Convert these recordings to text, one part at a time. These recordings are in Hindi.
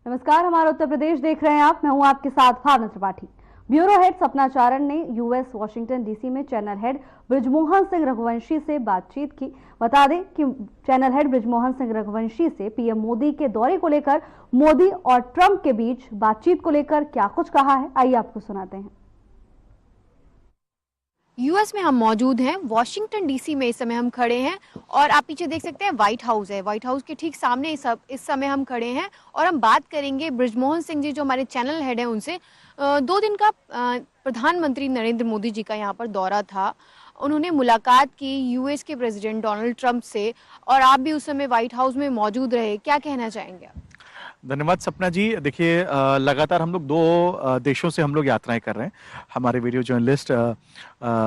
नमस्कार, हमारा उत्तर प्रदेश देख रहे हैं आप। मैं हूं आपके साथ भावना त्रिपाठी। ब्यूरो हेड सपना चारण ने यूएस वॉशिंगटन डीसी में चैनल हेड बृजमोहन सिंह रघुवंशी से बातचीत की। बता दें कि चैनल हेड बृजमोहन सिंह रघुवंशी से पीएम मोदी के दौरे को लेकर मोदी और ट्रंप के बीच बातचीत को लेकर क्या कुछ कहा है, आइए आपको सुनाते हैं। यूएस में हम मौजूद हैं, वॉशिंगटन डीसी में इस समय हम खड़े हैं और आप पीछे देख सकते हैं व्हाइट हाउस है। व्हाइट हाउस के ठीक सामने इस समय हम खड़े हैं और हम बात करेंगे बृजमोहन सिंह जी जो हमारे चैनल हेड हैं उनसे। 2 दिन का प्रधानमंत्री नरेंद्र मोदी जी का यहाँ पर दौरा था। उन्होंने मुलाकात की यूएस के प्रेसिडेंट डोनाल्ड ट्रंप से और आप भी उस समय व्हाइट हाउस में मौजूद रहे। क्या कहना चाहेंगे आप? धन्यवाद सपना जी। देखिए, लगातार हम लोग 2 देशों से हम लोग यात्राएं कर रहे हैं। हमारे वीडियो जर्नलिस्ट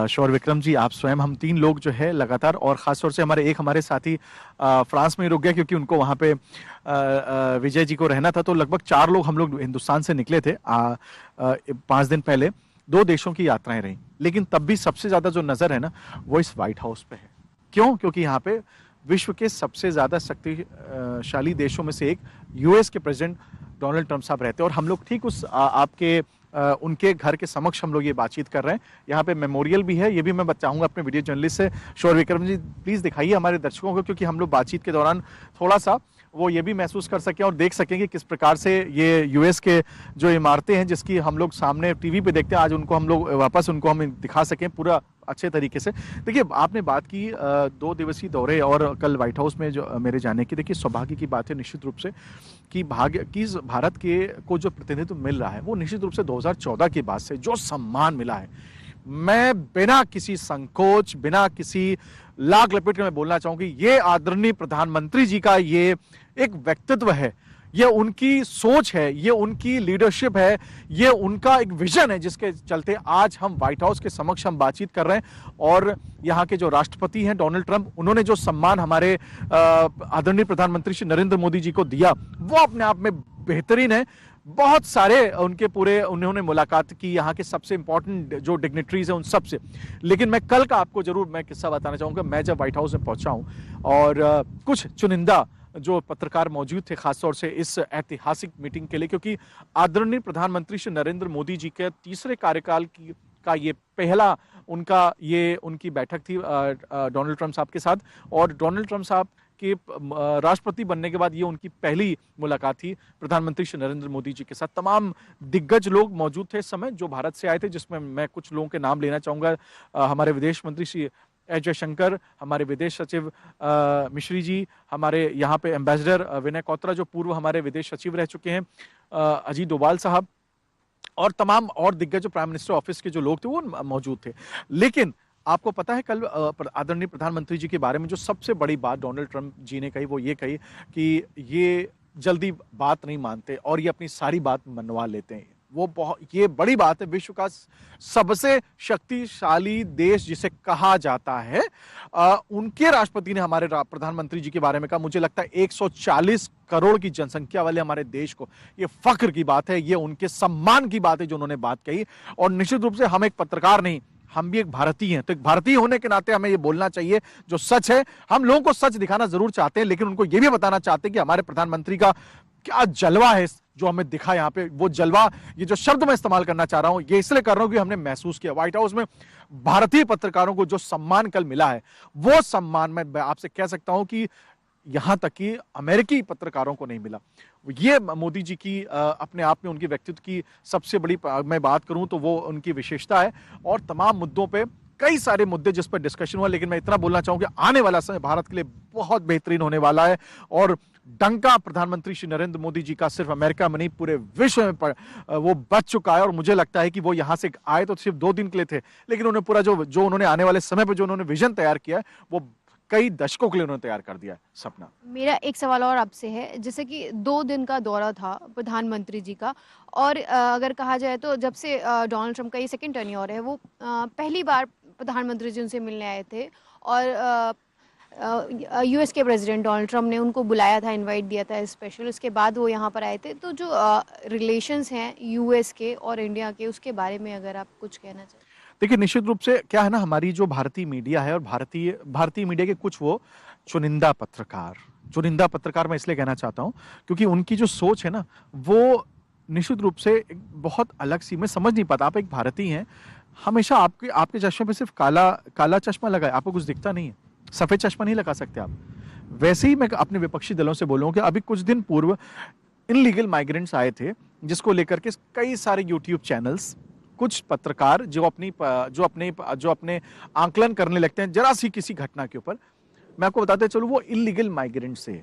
शौर्य विक्रम जी, आप स्वयं, हम 3 लोग जो है लगातार, और ख़ासतौर से हमारे साथी फ्रांस में ही रुक गए क्योंकि उनको वहाँ पे विजय जी को रहना था। तो लगभग 4 लोग हम लोग हिंदुस्तान से निकले थे 5 दिन पहले। 2 देशों की यात्राएं रहीं, लेकिन तब भी सबसे ज़्यादा जो नज़र है ना वो इस व्हाइट हाउस पे है। क्यों? क्योंकि यहाँ पे विश्व के सबसे ज्यादा शक्तिशाली देशों में से एक यूएस के प्रेसिडेंट डोनाल्ड ट्रंप साहब रहते हैं और हम लोग ठीक उस उनके घर के समक्ष हम लोग ये बातचीत कर रहे हैं। यहाँ पे मेमोरियल भी है, ये भी मैं चाहूंगा अपने वीडियो जर्नलिस्ट से शौर्य विक्रम जी प्लीज दिखाइए हमारे दर्शकों को, क्योंकि हम लोग बातचीत के दौरान थोड़ा सा वो ये भी महसूस कर सकें और देख सकें कि किस प्रकार से ये यूएस के जो इमारतें हैं जिसकी हम लोग सामने टीवी पे देखते हैं, आज उनको हम लोग वापस उनको हम दिखा सकें पूरा अच्छे तरीके से। देखिए, आपने बात की 2 दिवसीय दौरे और कल व्हाइट हाउस में जो मेरे जाने की, देखिए सौभाग्य की बात है निश्चित रूप से कि भारत के को जो प्रतिनिधित्व मिल रहा है वो निश्चित रूप से 2014 के बाद से जो सम्मान मिला है, मैं बिना किसी संकोच, बिना किसी लाग लपेट के मैं बोलना चाहूंगी, ये आदरणीय प्रधानमंत्री जी का ये एक व्यक्तित्व है, ये उनकी सोच है, ये उनकी लीडरशिप है, ये उनका एक विजन है जिसके चलते आज हम व्हाइट हाउस के समक्ष हम बातचीत कर रहे हैं। और यहाँ के जो राष्ट्रपति हैं डोनाल्ड ट्रंप, उन्होंने जो सम्मान हमारे आदरणीय प्रधानमंत्री श्री नरेंद्र मोदी जी को दिया वो अपने आप में बेहतरीन है। बहुत सारे उन्होंने मुलाकात की यहाँ के सबसे इंपॉर्टेंट जो डिग्नेटरीज हैं उन सब से। लेकिन मैं कल का आपको जरूर मैं किस्सा बताना चाहूंगा। मैं जब व्हाइट हाउस में पहुंचा हूं और कुछ चुनिंदा जो पत्रकार मौजूद थे खासतौर से इस ऐतिहासिक मीटिंग के लिए, क्योंकि आदरणीय प्रधानमंत्री श्री नरेंद्र मोदी जी के तीसरे कार्यकाल का ये पहला उनकी बैठक थी डोनाल्ड ट्रंप साहब के साथ। और डोनाल्ड ट्रंप साहब के राष्ट्रपति बनने के बाद ये उनकी पहली मुलाकात थी प्रधानमंत्री श्री नरेंद्र मोदी जी के साथ। तमाम दिग्गज लोग मौजूद थे इस समय जो भारत से आए थे, जिसमें मैं कुछ लोगों के नाम लेना चाहूंगा। हमारे विदेश मंत्री श्री एस जयशंकर, हमारे विदेश सचिव मिश्री जी, हमारे यहाँ पे एम्बेसडर विनय कोत्रा जो पूर्व हमारे विदेश सचिव रह चुके हैं, अजीत डोभाल साहब, और तमाम और दिग्गज जो प्राइम मिनिस्टर ऑफिस के जो लोग थे वो मौजूद थे। लेकिन आपको पता है कल आदरणीय प्रधानमंत्री जी के बारे में जो सबसे बड़ी बात डोनाल्ड ट्रंप जी ने कही वो ये कही कि ये जल्दी बात नहीं मानते और ये अपनी सारी बात मनवा लेते हैं। ये बड़ी बात है। विश्व का सबसे शक्तिशाली देश जिसे कहा जाता है, उनके राष्ट्रपति ने हमारे प्रधानमंत्री जी के बारे में कहा। मुझे लगता है 140 करोड़ की जनसंख्या वाले हमारे देश को ये फख्र की बात है, ये उनके सम्मान की बात है जो उन्होंने बात कही। और निश्चित रूप से हम एक पत्रकार नहीं, हम भी एक भारतीय हैं, तो एक भारतीय होने के नाते हमें ये बोलना चाहिए जो सच है। हम लोगों को सच दिखाना जरूर चाहते हैं, लेकिन उनको ये भी बताना चाहते हैं कि हमारे प्रधानमंत्री का क्या जलवा है जो हमें दिखा यहाँ पे। वो जलवा, ये जो शब्द मैं इस्तेमाल करना चाह रहा हूं ये इसलिए कर रहा हूं कि हमने महसूस किया व्हाइट हाउस में भारतीय पत्रकारों को जो सम्मान कल मिला है, वो सम्मान मैं आपसे कह सकता हूं कि यहां तक कि अमेरिकी पत्रकारों को नहीं मिला। ये मोदी जी की अपने आप में उनकी व्यक्तित्व की सबसे बड़ी मैं बात करूं तो वो उनकी विशेषता है। और तमाम मुद्दों पे कई सारे मुद्दे जिस पर डिस्कशन हुआ, लेकिन मैं इतना बोलना चाहूंगा कि आने वाला समय भारत के लिए बहुत बेहतरीन होने वाला है। और डंका प्रधानमंत्री श्री नरेंद्र मोदी जी का सिर्फ अमेरिका में नहीं पूरे विश्व में वो बच चुका है। और मुझे लगता है कि वो यहां से आए तो सिर्फ 2 दिन के लिए थे, लेकिन उन्हें पूरा जो उन्होंने आने वाले समय पर जो उन्होंने विजन तैयार किया है वो कई दशकों के लिए उन्होंने तैयार कर दिया है। सपना, मेरा एक सवाल और आपसे है, जैसे कि 2 दिन का दौरा था प्रधानमंत्री जी का और अगर कहा जाए तो जब से डोनाल्ड ट्रंप का ये सेकंड टर्न्योर है, वो पहली बार प्रधानमंत्री जी उनसे मिलने आए थे और यूएस के प्रेसिडेंट डोनाल्ड ट्रंप ने उनको बुलाया था, इनवाइट दिया था स्पेशल, उसके बाद वो यहाँ पर आए थे। तो जो रिलेशंस हैं यूएस के और इंडिया के, उसके बारे में अगर आप कुछ कहना चाहें। देखिए, निश्चित रूप से क्या है ना, हमारी जो भारतीय मीडिया है और भारतीय मीडिया के कुछ वो चुनिंदा पत्रकार मैं इसलिए कहना चाहता हूं क्योंकि उनकी जो सोच है ना वो निश्चित रूप से एक बहुत अलग सी, मैं समझ नहीं पाता। आप एक भारतीय हैं, हमेशा आपके चश्मे पे सिर्फ काला चश्मा लगा है, आपको कुछ दिखता नहीं है, सफेद चश्मा नहीं लगा सकते आप। वैसे ही मैं अपने विपक्षी दलों से बोलूं कि अभी कुछ दिन पूर्व इनलीगल माइग्रेंट्स आए थे, जिसको लेकर के कई सारे यूट्यूब चैनल्स, कुछ पत्रकार जो अपने आंकलन करने लगते हैं जरा सी किसी घटना के ऊपर। मैं आपको बताते चलूं वो इनलीगल माइग्रेंट से,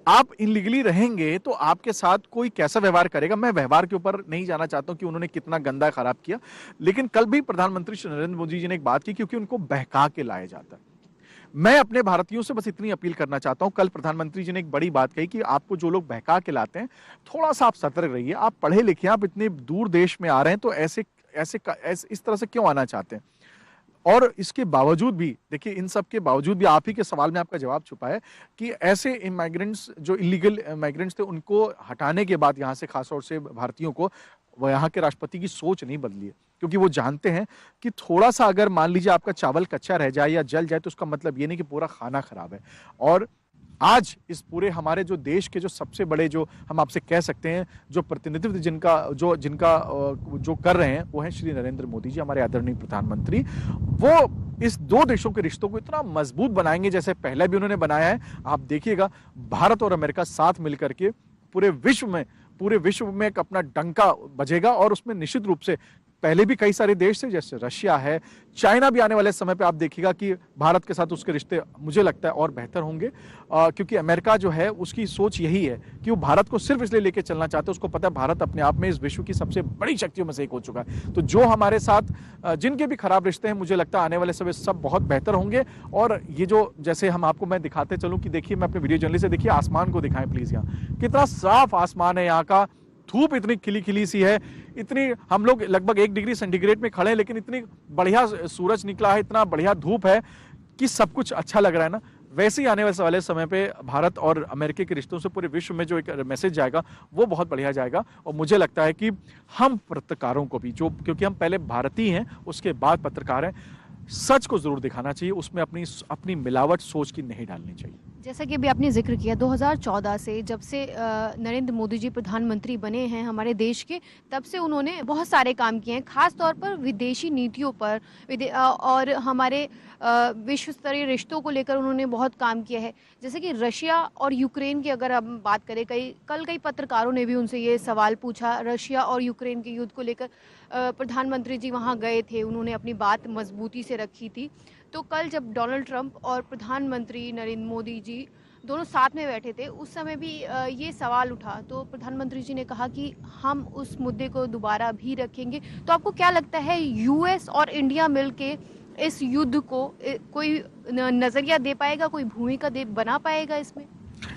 आप इनलीगली रहेंगे तो आपके साथ कोई कैसा व्यवहार करेगा। मैं व्यवहार के ऊपर नहीं जाना चाहता हूं कि उन्होंने कितना गंदा खराब किया, लेकिन कल भी प्रधानमंत्री श्री नरेंद्र मोदी जी ने एक बात की, क्योंकि उनको बहका के लाया जाता है। मैं अपने भारतीयों से बस इतनी अपील करना चाहता हूं, कल प्रधानमंत्री जी ने एक बड़ी बात कही कि आपको जो लोग बहका के लाते हैं, थोड़ा सा आप सतर्क रहिए। आप पढ़े लिखे, आप इतने दूर देश में आ रहे हैं, तो ऐसे इस तरह से क्यों आना चाहते हैं। और इसके बावजूद भी देखिए, इन सब के बावजूद भी आप ही के सवाल में आपका जवाब छुपा है कि ऐसे इमिग्रेंट्स जो इलीगल इमिग्रेंट्स थे उनको हटाने के बाद यहाँ से खासतौर से भारतीयों को, वो यहाँ के राष्ट्रपति की सोच नहीं बदली है, क्योंकि वो जानते हैं कि थोड़ा सा अगर मान लीजिए आपका चावल कच्चा रह जाए या जल जाए तो उसका मतलब ये नहीं कि पूरा खाना खराब है। और आज इस पूरे हमारे जो देश के जो सबसे बड़े, जो हम आपसे कह सकते हैं, जो प्रतिनिधित्व जिनका जो कर रहे हैं, वो हैं श्री नरेंद्र मोदी जी, हमारे आदरणीय प्रधानमंत्री। वो इस दो देशों के रिश्तों को इतना मजबूत बनाएंगे जैसे पहले भी उन्होंने बनाया है। आप देखिएगा, भारत और अमेरिका साथ मिलकर के पूरे विश्व में एक अपना डंका बजेगा, और उसमें निश्चित रूप से पहले भी कई सारे देश थे, जैसे रशिया है, चाइना भी आने वाले समय पे आप देखिएगा कि भारत के साथ उसके रिश्ते मुझे लगता है और बेहतर होंगे, क्योंकि अमेरिका जो है उसकी सोच यही है कि वो भारत को सिर्फ इसलिए लेके चलना चाहते हैं, उसको पता है भारत अपने आप में इस विश्व की सबसे बड़ी शक्तियों में से एक हो चुका है। तो जो हमारे साथ जिनके भी खराब रिश्ते हैं, मुझे लगता है आने वाले समय सब बहुत बेहतर होंगे। और ये जो, जैसे हम आपको मैं दिखाते चलूँ कि देखिए, मैं अपने वीडियो जर्नलिस्ट से, देखिए आसमान को दिखाएं प्लीज, यहाँ कितना साफ आसमान है, यहाँ का धूप इतनी खिली खिली सी है, इतनी, हम लोग लगभग 1 डिग्री सेंटीग्रेड में खड़े हैं, लेकिन इतनी बढ़िया सूरज निकला है, इतना बढ़िया धूप है कि सब कुछ अच्छा लग रहा है ना। वैसे ही आने वाले समय पे भारत और अमेरिका के रिश्तों से पूरे विश्व में जो एक मैसेज जाएगा वो बहुत बढ़िया जाएगा। और मुझे लगता है कि हम पत्रकारों को भी, जो, क्योंकि हम पहले भारतीय हैं उसके बाद पत्रकार हैं, सच को जरूर दिखाना चाहिए, उसमें अपनी मिलावट सोच की नहीं डालनी चाहिए। जैसा कि अभी आपने जिक्र किया, 2014 से जब से नरेंद्र मोदी जी प्रधानमंत्री बने हैं हमारे देश के, तब से उन्होंने बहुत सारे काम किए हैं, खास तौर पर विदेशी नीतियों पर, और हमारे विश्व स्तरीय रिश्तों को लेकर उन्होंने बहुत काम किया है। जैसे कि रशिया और यूक्रेन की अगर हम बात करें, कई पत्रकारों ने भी उनसे ये सवाल पूछा, रशिया और यूक्रेन के युद्ध को लेकर प्रधानमंत्री जी वहाँ गए थे, उन्होंने अपनी बात मजबूती से रखी थी। तो कल जब डोनाल्ड ट्रंप और प्रधानमंत्री नरेंद्र मोदी जी दोनों साथ में बैठे थे, उस समय भी ये सवाल उठा, तो प्रधानमंत्री जी ने कहा कि हम उस मुद्दे को दोबारा भी रखेंगे। तो आपको क्या लगता है, यूएस और इंडिया मिलके इस युद्ध को कोई नजरिया दे पाएगा, कोई भूमिका बना पाएगा इसमें?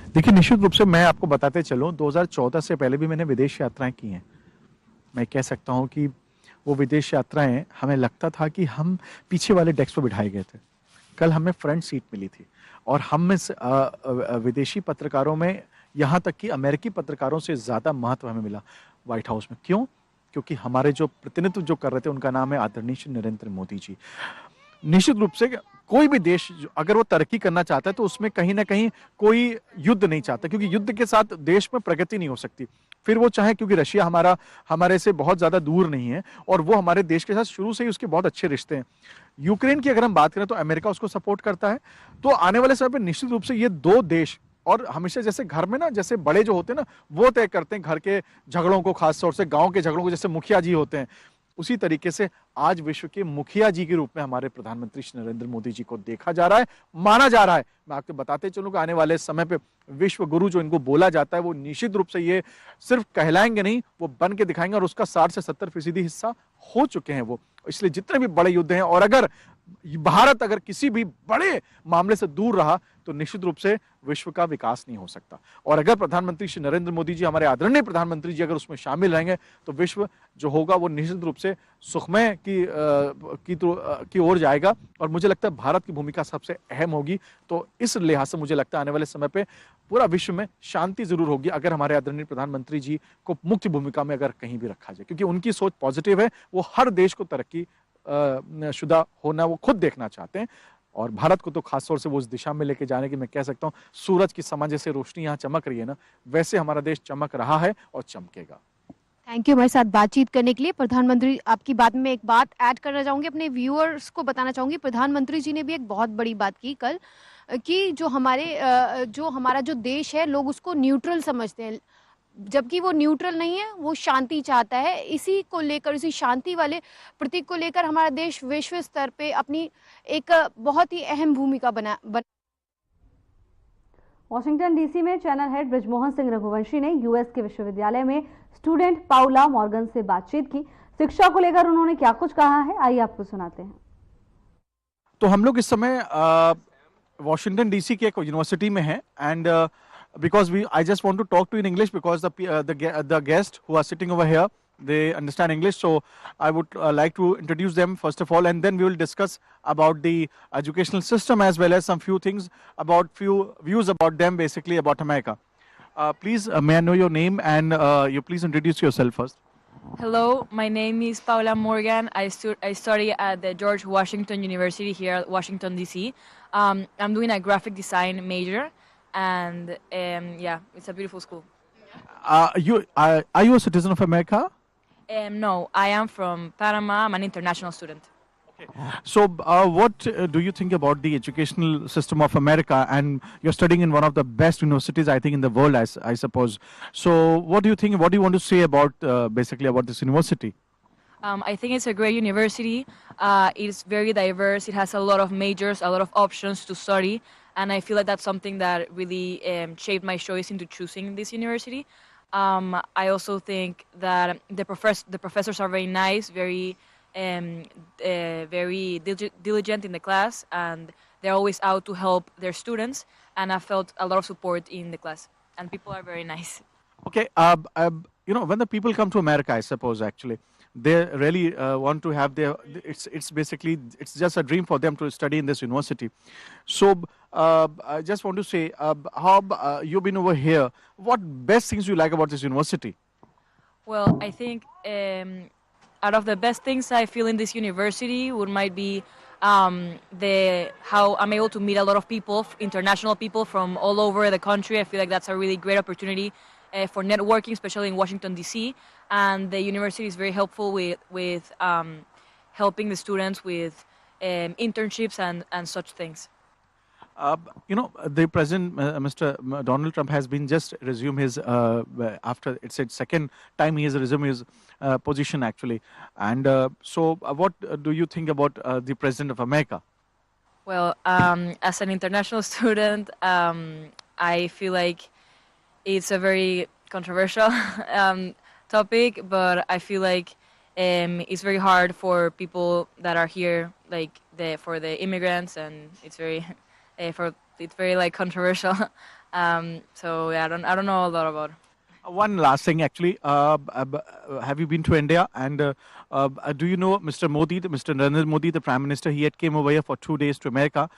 देखिए, निश्चित रूप से मैं आपको बताते चलूं, 2014 से पहले भी मैंने विदेश यात्राएं की हैं। मैं कह सकता हूं कि वो विदेश यात्राएं, हमें लगता था कि हम पीछे वाले डेस्क पर बिठाए गए थे। कल हमें फ्रंट सीट मिली थी, और हम में विदेशी पत्रकारों में, यहाँ तक कि अमेरिकी पत्रकारों से ज़्यादा महत्व हमें मिला व्हाइट हाउस में। क्यों? क्योंकि हमारे जो प्रतिनिधित्व जो कर रहे थे, उनका नाम है आदरणीय श्री नरेंद्र मोदी जी। निश्चित रूप से कोई भी देश अगर वो तरक्की करना चाहता है तो उसमें कहीं ना कहीं कोई युद्ध नहीं चाहता, क्योंकि युद्ध के साथ देश में प्रगति नहीं हो सकती। फिर वो चाहे, क्योंकि रशिया हमारे से बहुत ज्यादा दूर नहीं है, और वो हमारे देश के साथ शुरू से ही उसके बहुत अच्छे रिश्ते हैं। यूक्रेन की अगर हम बात करें तो अमेरिका उसको सपोर्ट करता है। तो आने वाले समय पर निश्चित रूप से ये दो देश, और हमेशा जैसे घर में ना, जैसे बड़े जो होते हैं ना, वो तय करते हैं घर के झगड़ों को, खासतौर से गांव के झगड़ों को, जैसे मुखिया जी होते हैं, उसी तरीके से आज विश्व के मुखिया जी के रूप में हमारे प्रधानमंत्री श्री नरेंद्र मोदी जी को देखा जा रहा है, माना जा रहा है। मैं आपको बताते चलूंगा, आने वाले समय पे विश्व गुरु जो इनको बोला जाता है, वो निश्चित रूप से ये सिर्फ कहलाएंगे नहीं, वो बन के दिखाएंगे, और उसका 60 से 70% हिस्सा हो चुके हैं वो। इसलिए जितने भी बड़े युद्ध हैं, और अगर भारत अगर किसी भी बड़े मामले से दूर रहा तो निश्चित रूप से विश्व का विकास नहीं हो सकता। और अगर प्रधानमंत्री श्री नरेंद्र मोदी जी, हमारे आदरणीय प्रधानमंत्री जी, अगर उसमें शामिल रहेंगे तो विश्व जो होगा वो निश्चित रूप से सुखमय की ओर जाएगा। और मुझे लगता है भारत की भूमिका सबसे अहम होगी। तो इस लिहाज से मुझे लगता है आने वाले समय पे पूरा विश्व में शांति जरूर होगी, अगर हमारे आदरणीय प्रधानमंत्री जी को मुख्य भूमिका में अगर कहीं भी रखा जाए, क्योंकि उनकी सोच पॉजिटिव है। वो हर देश को तरक्की शुदा होना वो खुद देखना चाहते हैं। और भारत को तो खास तौर से वो उस दिशा में लेके जाने की मैं कह सकता हूँ सूरज की समान जैसे रोशनी यहाँ चमक रही है ना, वैसे हमारा देश चमक रहा है और चमकेगा। थैंक यू हमारे साथ बातचीत करने के लिए। प्रधानमंत्री, आपकी बात में एक बात ऐड करना चाहूंगी, अपने व्यूअर्स को बताना चाहूंगी, प्रधानमंत्री जी ने भी एक बहुत बड़ी बात की कल कि जो हमारा जो देश है लोग उसको न्यूट्रल समझते हैं, जबकि वो न्यूट्रल नहीं है, वो शांति चाहता है। इसी को लेकर, इसी शांति वाले प्रतीक को लेकर हमारा देश विश्व स्तर पे अपनी एक बहुत ही अहम भूमिका बना। वॉशिंगटन डीसी में चैनल हेड बृजमोहन सिंह रघुवंशी ने यूएस के विश्वविद्यालय में स्टूडेंट पाउला मॉर्गन से बातचीत की। शिक्षा को लेकर उन्होंने क्या कुछ कहा है, आइए आपको सुनाते हैं। तो हम लोग इस समय वॉशिंगटन डीसी के एक यूनिवर्सिटी में हैं and because I just want to talk to you in English because the guests who are sitting over here, they understand English, so I would like to introduce them first of all, and then we will discuss about the educational system as well as some few things about few views about them, basically about America. Please, may I know your name and you please introduce yourself first. Hello, my name is Paula Morgan. I study at the George Washington University here at Washington DC. I'm doing a graphic design major. And yeah, it's a beautiful school. Are you a citizen of America? No, I am from Panama. I'm an international student. Okay. So what do you think about the educational system of America? And you're studying in one of the best universities, I think, in the world, I suppose. So what do you think, what do you want to say about basically about this university? I think it's a great university. It's very diverse. It has a lot of majors, a lot of options to study. And I feel like that's something that really shaped my choice into choosing this university. I also think that the professors are very nice, very diligent in the class, and they're always out to help their students. And I felt a lot of support in the class, and people are very nice. Okay, you know, when the people come to America, I suppose actually, they really want to have their, it's basically, it's just a dream for them to study in this university. So I just want to say, how you've been over here, what best things you like about this university? Well, I think out of the best things I feel in this university might be how I'm able to meet a lot of people, international people from all over the country. I feel like that's a really great opportunity for networking, especially in Washington, D.C. And the university is very helpful with helping the students with internships and such things. You know, the President, Mr. Donald Trump, has been just resumed his, after it's his second time he has resumed his position actually. And so what do you think about the President of America? Well, as an international student, I feel like it's a very controversial topic, but I feel like it's very hard for people that are here, like for the immigrants, and it's very it's very like controversial. So yeah, I don't know a lot about it. One last thing, actually, have you been to India? And do you know Mr. Modi, Mr. Narendra Modi, the Prime Minister? He had came over here for 2 days to America.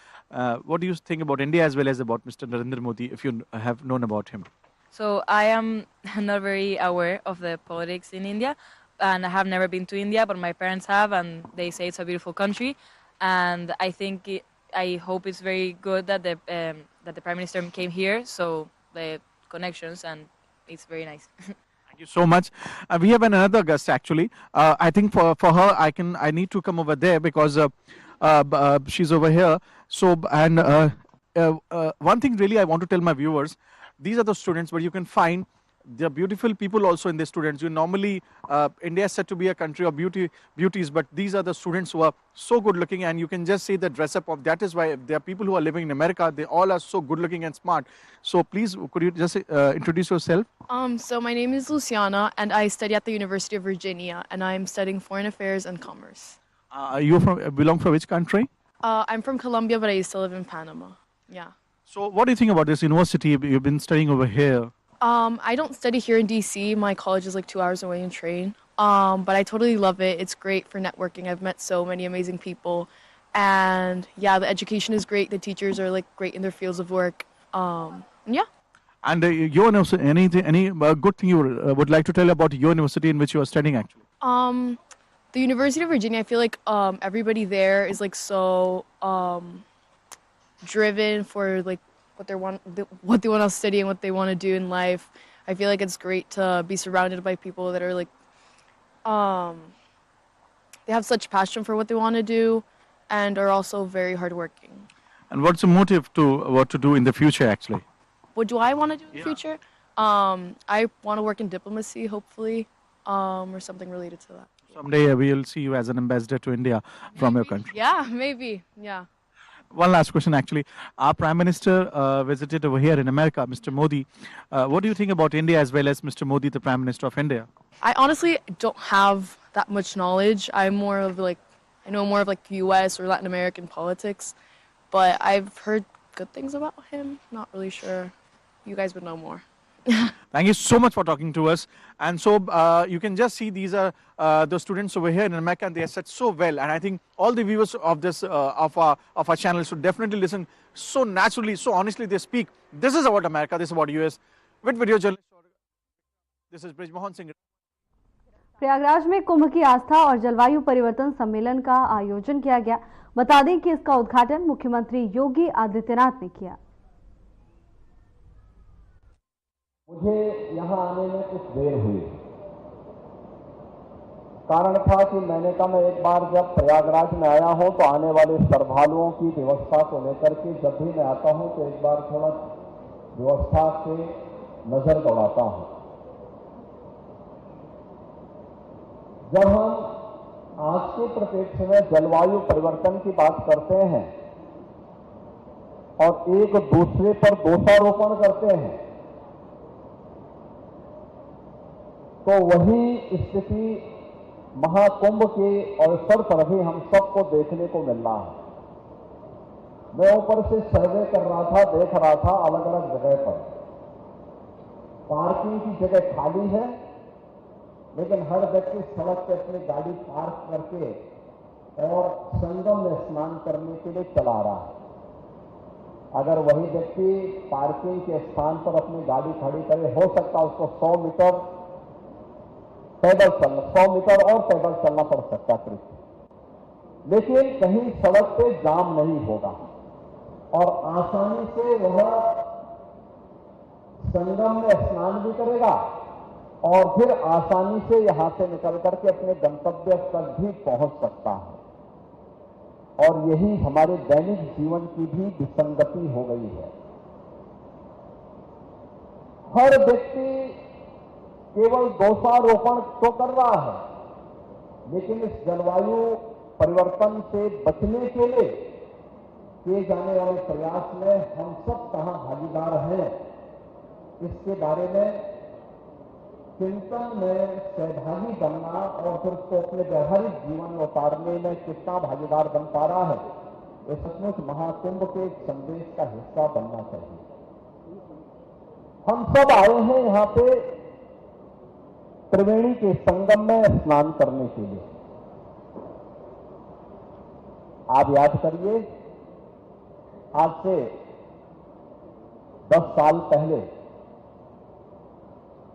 What do you think about India as well as about Mr. Narendra Modi, if you have known about him? So I am not very aware of the politics in India, and I have never been to India, but my parents have, and they say it's a beautiful country. And I think I hope it's very good that the Prime Minister came here, so the connections, and it's very nice. Thank you so much. We have another guest actually. I think for her, I need to come over there because she's over here. So and one thing really I want to tell my viewers, these are the students, but you can find there are beautiful people also in the students. You normally, India is said to be a country of beauties, but these are the students who are so good looking, and you can just see the dress up of. That is why there are people who are living in America. They all are so good looking and smart. So please, could you just introduce yourself? So my name is Luciana, and I study at the University of Virginia, and I'm studying Foreign Affairs and Commerce. You belong from which country? I'm from Colombia, but I used to live in Panama. Yeah. So what do you think about this university? You've been studying over here. I don't study here in DC. My college is like 2 hours away in train. But I totally love it. It's great for networking. I've met so many amazing people. And yeah, the education is great. The teachers are like great in their fields of work. Yeah. And your university, any good thing you would like to tell about your university in which you are studying actually? The University of Virginia, I feel like everybody there is like so driven for like what they want to study and what they want to do in life. I feel like it's great to be surrounded by people that are like they have such passion for what they want to do and are also very hardworking. And what's the motive to what to do in the future, actually? What do I want to do in the future? I want to work in diplomacy, hopefully, or something related to that. Someday we will see you as an ambassador to India from your country. Yeah, maybe. Yeah. One last question, actually. Our Prime Minister visited over here in America, Mr. Modi. What do you think about India as well as Mr. Modi, the Prime Minister of India? I honestly don't have that much knowledge. I know more of like US or Latin American politics, but I've heard good things about him. Not really sure. You guys would know more. Thank you so much for talking to us. And so you can just see these are the students over here in America, and they are said so well. And I think all the viewers of this of our channel should definitely listen so naturally, so honestly they speak. This is about America. This is about US. With video journalist, this is Brijmohan Singh. Prayagraj में कुंभ की आस्था और जलवायु परिवर्तन सम्मेलन का आयोजन किया गया। बता दें कि इसका उद्घाटन मुख्यमंत्री योगी आदित्यनाथ ने किया। मुझे यहाँ आने में कुछ देर हुई। कारण था कि मैंने कहा मैं एक बार जब प्रयागराज में आया हूं तो आने वाले श्रद्धालुओं की व्यवस्था को लेकर के जब भी मैं आता हूं तो एक बार थोड़ा व्यवस्था से नजर दौड़ाता हूं। जब हम आज के परिप्रेक्ष्य में जलवायु परिवर्तन की बात करते हैं और एक दूसरे पर दोषारोपण करते हैं तो वही स्थिति महाकुंभ के अवसर पर भी हम सबको देखने को मिल रहा है। मैं ऊपर से सर्वे कर रहा था, देख रहा था अलग अलग जगह पर पार्किंग की जगह खाली है, लेकिन हर व्यक्ति सड़क पे अपनी गाड़ी पार्क करके और संगम में स्नान करने के लिए चला रहा है। अगर वही व्यक्ति पार्किंग के स्थान पर अपनी गाड़ी खड़ी करे, हो सकता है उसको 100 मीटर पैदल चलना, 100 मीटर और पैदल चलना पड़ सकता है, लेकिन कहीं सड़क पे जाम नहीं होगा और आसानी से वह संगम में स्नान भी करेगा और फिर आसानी से यहां से निकल करके अपने गंतव्य तक भी पहुंच सकता है। और यही हमारे दैनिक जीवन की भी विसंगति हो गई है। हर व्यक्ति केवल दोषारोपण तो कर रहा है, लेकिन इस जलवायु परिवर्तन से बचने के लिए किए जाने वाले प्रयास में हम सब कहां भागीदार हैं, इसके बारे में चिंतन में सहभागी बनना और फिर उसको अपने व्यवहारिक जीवन में उतारने में कितना भागीदार बन पा रहा है, ये सचमुच महाकुंभ के संदेश का हिस्सा बनना चाहिए। हम सब आए हैं यहाँ पे त्रिवेणी के संगम में स्नान करने के लिए। आप याद करिए, आज से 10 साल पहले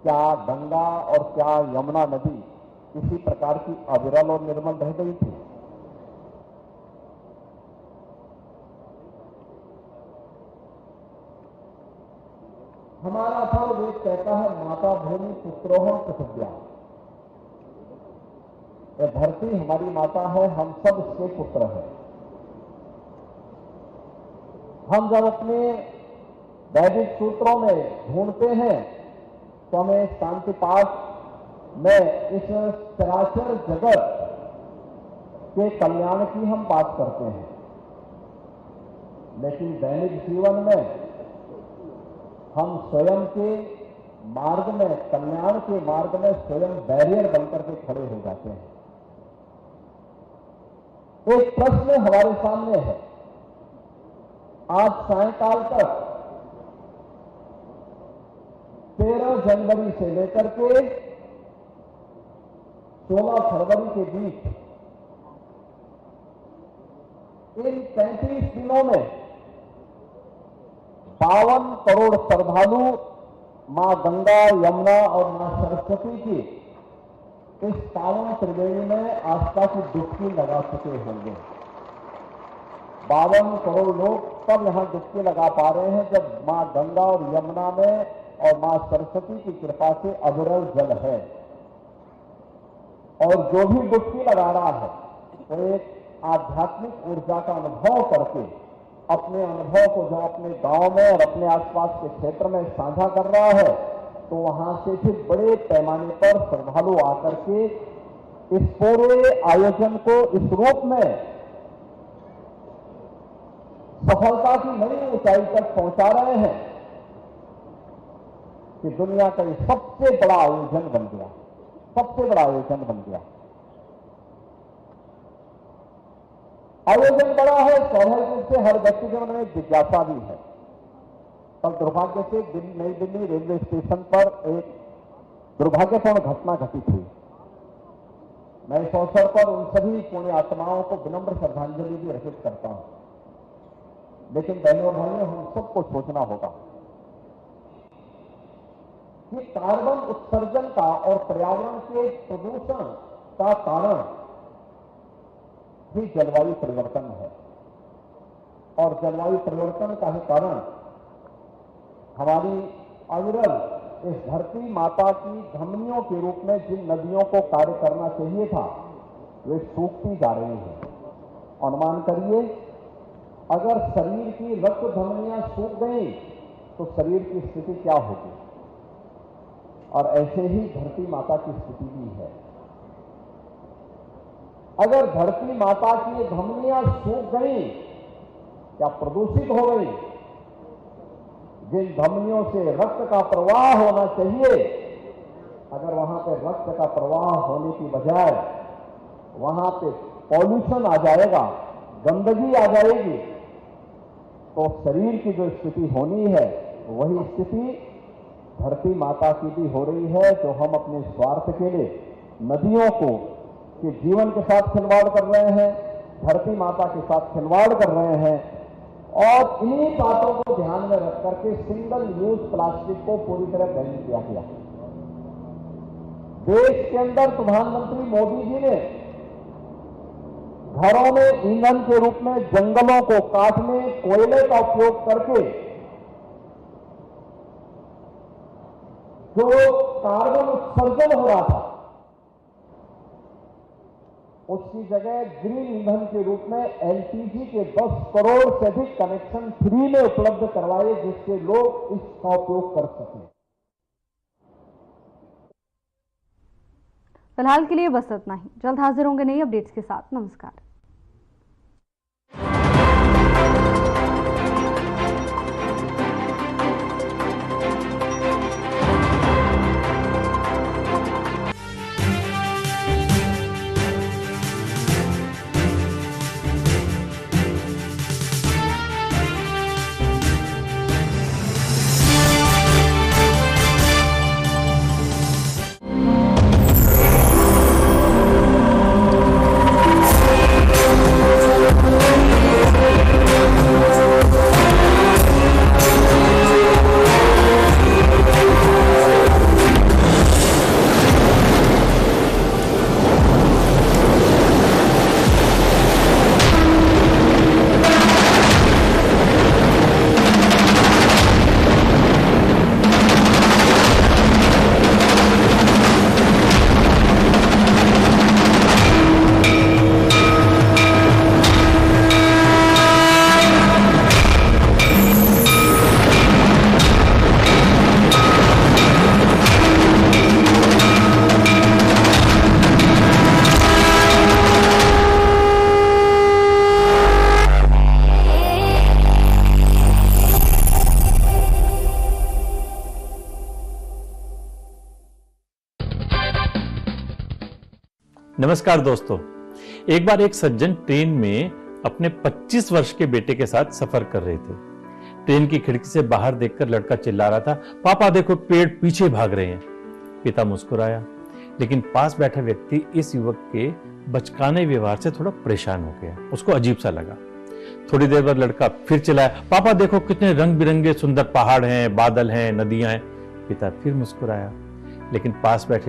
क्या गंगा और क्या यमुना नदी किसी प्रकार की अविरल और निर्मल रह गई थी? हमारा अथर्ववेद कहता है माता भूमि पुत्रोहम पृथिव्या। यह धरती हमारी माता है, हम सब इसके पुत्र हैं। हम जब अपने वैदिक सूत्रों में ढूंढते हैं तो हमें शांति पाठ में इस चराचर जगत के कल्याण की हम बात करते हैं, लेकिन दैनिक जीवन में हम स्वयं के मार्ग में, कल्याण के मार्ग में स्वयं बैरियर बनकर के खड़े हो जाते हैं। एक प्रश्न हमारे सामने है। आज सायंकाल तक 13 जनवरी से लेकर के 16 फरवरी के बीच इन 35 दिनों में 52 करोड़ श्रद्धालु मां गंगा, यमुना और मां सरस्वती की इस पावन त्रिवेणी में आस्था की डुबकी लगा चुके होंगे। 52 करोड़ लोग तब यहाँ डुबकी लगा पा रहे हैं जब माँ गंगा और यमुना में और माँ सरस्वती की कृपा से अविरल जल है। और जो भी डुबकी लगा रहा है वो एक आध्यात्मिक ऊर्जा का अनुभव करके अपने अनुभव को जो अपने गांव में और अपने आसपास के क्षेत्र में साझा कर रहा है, तो वहां से फिर बड़े पैमाने पर श्रद्धालु आकर के इस पूरे आयोजन को इस रूप में सफलता की नई ऊंचाई तक पहुंचा रहे हैं कि दुनिया का ये सबसे बड़ा आयोजन बन गया, सबसे बड़ा आयोजन बन गया। आयोजन बड़ा है, स्वाभाविक रूप से हर व्यक्ति के मन में एक जिज्ञासा भी है। कल दुर्भाग्य से नई दिल्ली रेलवे स्टेशन पर एक दुर्भाग्यपूर्ण घटना घटित हुई। मैं इस अवसर पर उन सभी पुण्य आत्माओं को विनम्र श्रद्धांजलि भी अर्पित करता हूं। लेकिन बहनों और भाइयों, हम सबको सोचना होगा कि कार्बन उत्सर्जन का और पर्यावरण के प्रदूषण का कारण ही जलवायु परिवर्तन है। और जलवायु परिवर्तन का ही कारण हमारी अविरल इस धरती माता की धमनियों के रूप में जिन नदियों को कार्य करना चाहिए था, वे सूखती जा रही हैं। अनुमान करिए, अगर शरीर की रक्त धमनियां सूख गई तो शरीर की स्थिति क्या होगी। और ऐसे ही धरती माता की स्थिति भी है। अगर धरती माता की धमनियां सूख गई या प्रदूषित हो गई, जिन धमनियों से रक्त का प्रवाह होना चाहिए, अगर वहां पे रक्त का प्रवाह होने की बजाय वहां पे पॉल्यूशन आ जाएगा, गंदगी आ जाएगी, तो शरीर की जो स्थिति होनी है वही स्थिति धरती माता की भी हो रही है, जो हम अपने स्वार्थ के लिए नदियों को के जीवन के साथ खिलवाड़ कर रहे हैं, धरती माता के साथ खिलवाड़ कर रहे हैं। और इन्हीं बातों को ध्यान में रख करके सिंगल यूज प्लास्टिक को पूरी तरह बैन किया गया। देश के अंदर प्रधानमंत्री मोदी जी ने घरों में ईंधन के रूप में जंगलों को काटने, कोयले का उपयोग करके जो कार्बन उत्सर्जन हो रहा था, उसकी जगह ग्रीन ईंधन के रूप में एलपीजी के 10 करोड़ से अधिक कनेक्शन फ्री में उपलब्ध करवाए, जिससे लोग इसका उपयोग कर सकें। फिलहाल के लिए बस इतना ही। जल्द हाजिर होंगे नई अपडेट्स के साथ। नमस्कार। नमस्कार दोस्तों, एक बार एक सज्जन ट्रेन में अपने 25 वर्ष के बेटे के साथ सफर कर रहे थे। ट्रेन की खिड़की से बाहर देखकर लड़का चिल्ला रहा था, पापा देखो पेड़ पीछे भाग रहे हैं। पिता मुस्कुराया, लेकिन पास बैठा व्यक्ति इस युवक के बचकाने व्यवहार से थोड़ा परेशान हो गया। उसको अजीब सा लगा। थोड़ी देर बाद लड़का फिर चिल्लाया, पापा देखो कितने रंग बिरंगे सुंदर पहाड़ हैं, बादल हैं, नदियां हैं। पिता फिर मुस्कुराया, लेकिन पास बैठे